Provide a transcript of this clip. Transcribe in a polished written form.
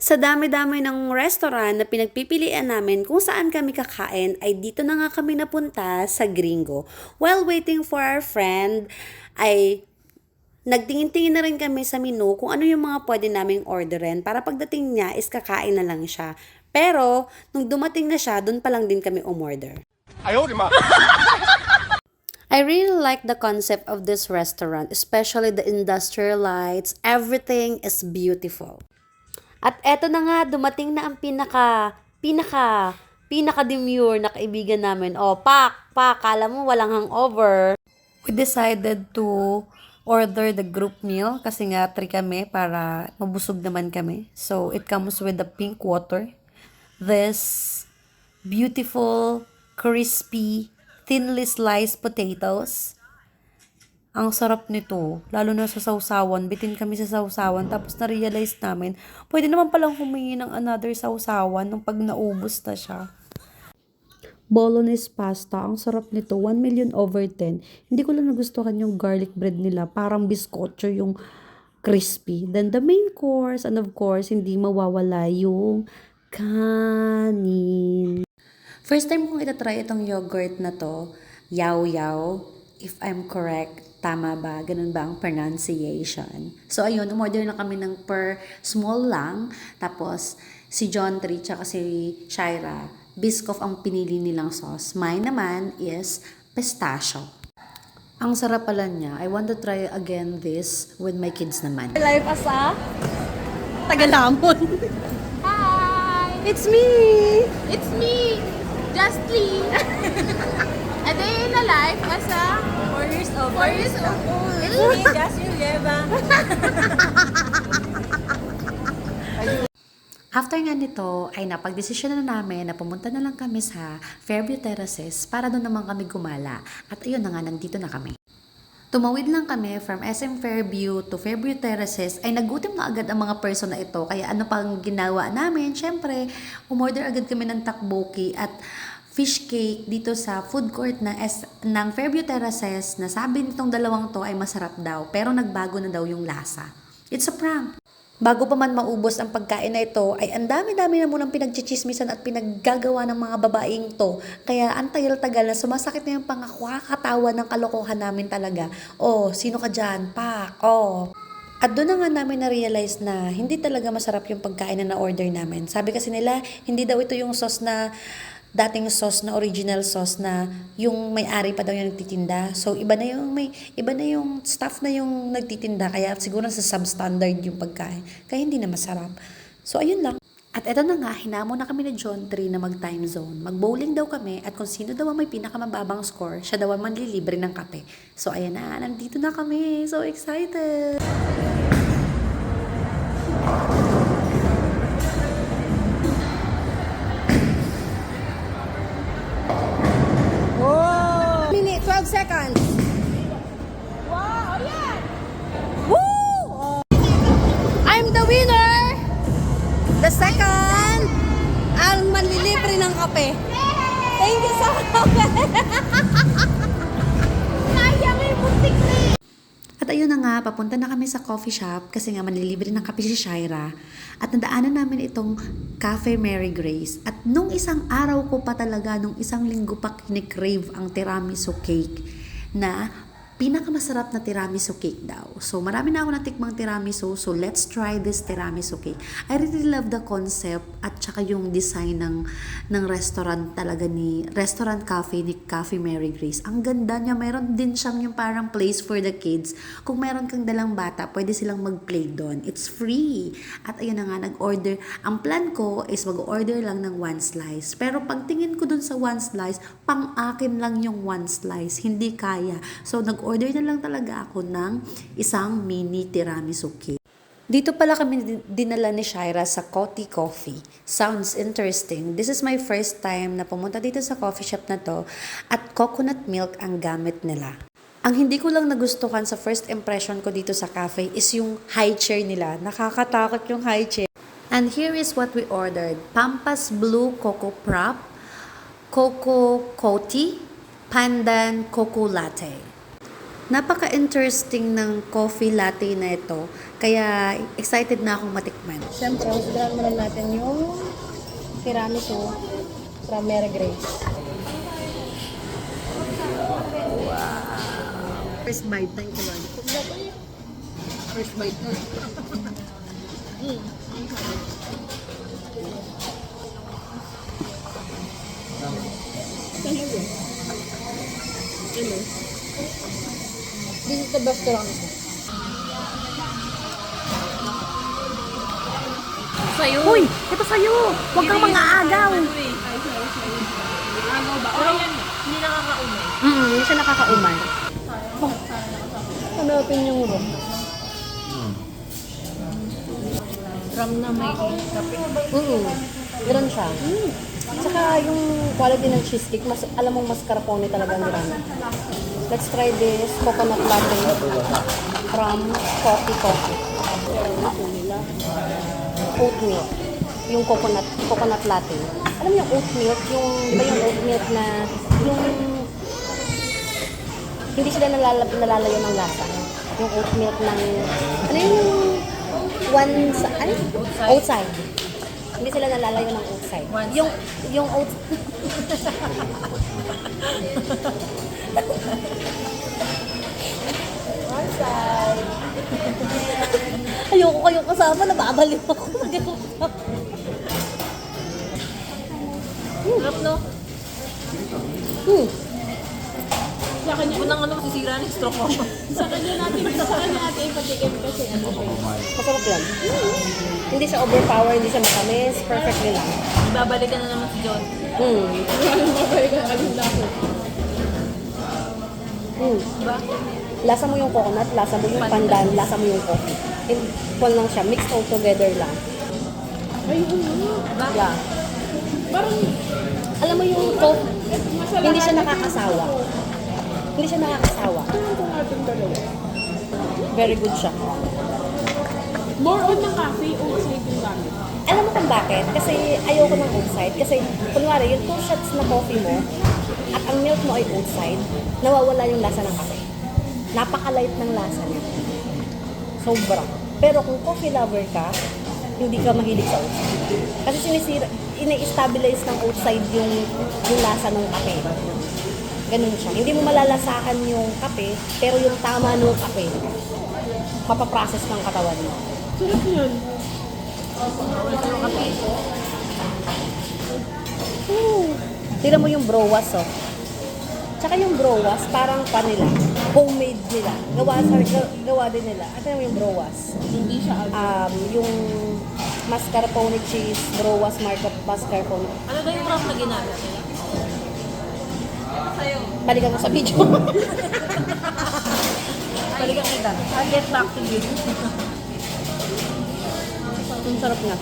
Sa dami-dami ng restaurant na pinagpipilian namin kung saan kami kakain, ay dito na nga kami napunta sa Gringo. While waiting for our friend, ay nagtingin-tingin na rin kami sa menu kung ano yung mga pwede naming orderin para pagdating niya is kakain na lang siya. Pero, nung dumating na siya, dun pa lang din kami umorder. I really like the concept of this restaurant, especially the industrial lights. Everything is beautiful. At eto na nga, dumating na ang pinaka-demure na kaibigan namin. O, kala mo walang hangover. We decided to order the group meal kasi nga 3 kami para mabusog naman kami. So, it comes with the pink water. This beautiful, crispy, thinly sliced potatoes. Ang sarap nito, lalo na sa sausawan. Bitin kami sa sausawan, tapos na-realize namin, pwede naman palang humingi ng another sausawan nung pag naubos na siya. Bolognese pasta, ang sarap nito, 1,000,000/10. Hindi ko lang nagustuhan yung garlic bread nila, parang biskotso yung crispy. Then the main course, and of course, hindi mawawala yung kanin. First time kong itatry itong yogurt na to, Yao Yao, if I'm correct. Tama ba? Ganun ba ang pronunciation? So, ayun, umorder na kami ng per small lang. Tapos, si John Tree tsaka si Shaira, Biscoff ang pinili nilang sauce. Mine naman is pistachio. Ang sarap pala niya. I want to try again this with my kids naman. Live as a Tagalamon. Hi! It's me! It's me, Justly. A day in a life as a 4 years old. 4 years old. It's me, Justin Leva. After nga nito, ay napagdesisyon na namin na pumunta na lang kami sa Fairview Terraces para doon naman kami gumala. At ayun na nga, nandito na kami. Tumawid lang kami from SM Fairview to Fairview Terraces ay nagutom na agad ang mga person na ito. Kaya ano pang ginawa namin? Siyempre, umorder agad kami ng tteokbokki at fish cake dito sa food court ng Fairview Terraces na sabi nitong dalawang to ay masarap daw pero nagbago na daw yung lasa. It's a prank. Bago pa man maubos ang pagkain na ito, ay ang dami-dami na munang pinagchichismisan at pinaggagawa ng mga babaeng to. Kaya ang tagal-tagal na sumasakit na yung pangakatawa ng kalokohan namin talaga. Oh, sino ka dyan? Pak! Oh. At doon na nga namin na-realize na hindi talaga masarap yung pagkain na na-order namin. Sabi kasi nila, hindi daw ito yung sauce na dating sauce na original sauce na yung may-ari pa daw yung nagtitinda. So iba na yung staff na yung nagtitinda kaya siguro sa substandard yung pagkain. Kaya hindi na masarap. So ayun lang. At eto na nga, hinamo na kami ni John Tree na mag-time zone. Mag-bowling daw kami at kung sino daw ang may pinakamababang score, siya daw ang manlilibre ng kape. So ayan na, nandito na kami. So excited! Minute, 12 seconds. wow, yeah. Woo! I'm the winner! The second, ang manlilibre ng kape. Thank you so much! Sayang yung muntik na eh. At ayun na nga, papunta na kami sa coffee shop kasi nga manlilibre ng kape si Shaira. At nadaanan namin itong Cafe Mary Grace. At nung isang araw ko pa talaga, nung isang linggo pa kinikrave ang tiramisu cake na pinakamasarap na tiramisu cake daw. So marami na ako natikmang tiramisu. So let's try this tiramisu cake. I really love the concept at saka yung design ng restaurant talaga restaurant cafe ni Cafe Mary Grace. Ang ganda niya. Meron din siyang yung parang place for the kids. Kung meron kang dalang bata, pwede silang mag-play doon. It's free. At ayun na nga, nag-order. Ang plan ko is mag-order lang ng 1 slice. Pero pagtingin ko dun sa 1 slice, pang-akin lang yung 1 slice. Hindi kaya. So nag-order na lang talaga ako ng isang mini tiramisu cake. Dito pala kami dinala ni Shaira sa Coty Coffee. Sounds interesting. This is my first time na pumunta dito sa coffee shop na to at coconut milk ang gamit nila. Ang hindi ko lang nagustuhan sa first impression ko dito sa cafe is yung high chair nila. Nakakatakot yung high chair. And here is what we ordered. Pampas Blue Coco Prop, Coco Coty, Pandan Coco Latte. Napaka-interesting ng coffee latte na ito. Kaya excited na akong matikman. Siyempre, consideran muna natin yung tiramisu from Mary Grace. First bite, thank you Lord. First bite na. This is the best tiramisu. Sa'yo. Uy! Ito sa'yo! Huwag kang mga agaw! Agaw ba? O yan, hindi nakakaumay. Hindi siya nakakaumay. Hanapin yung rum. Ram na may kape. Meron siya. Saka yung quality ng cheesecake, mas, alam mong mascarpone talaga nila. Let's try this coconut latte from Coffee. Oat milk. Yung coconut latte. Alam mo yung oat milk? Yung, di ba yung oat milk na, yung, hindi sila nalalayo ng lasa. Yung oat milk ng, ano yung, outside. Hindi sila nalalayo ng outside. Yung oat, ayoko kayong kasama, nababaliw ako. Sarap, no? Sa kanya, unang masisira ng stroke ko. sa kanya natin ipatikim kasi ano siya. Masarap yan. Hindi siya overpower, hindi siya matamis. Perfectly lang. Ibabalikan na naman si John. Babalikan ka din dako. Diba? Lasa mo yung coconut, lasa mo yung pandan, lasa mo yung coffee. Equal lang siya, mixed all together lang. Diba? Yeah. Parang, Alam mo yung coffee, hindi siya nakakasawa. Hindi siya nakakasawa. Very good siya. more on ng coffee o side yung gamit. Alam mo kung bakit? Kasi ayoko ng outside. Kasi, kunwari, yung 2 shots na coffee mo, at ang milk mo ay outside, nawawala yung lasa ng kape. Napaka-light ng lasa niya. Sobra. Pero kung coffee lover ka, hindi ka mahilig sa outside. Kasi ina-stabilize ng outside yung lasa ng kape. Ganun siya. Hindi mo malalasahan yung kape, pero yung tama ng kape, mapaprocess ng katawan mo. Sarap yun. Tira mo yung browas, oh. Tsaka yung browas, parang nila, homemade nila. Gawa din nila. At mo yung browas. Hindi siya Yung mascarpone cheese, browas mascarpone. Ano ba yung ram na ginamit nila? Balikan mo sa video. Balikan kita. I'll get back to you. Ang sarap nga.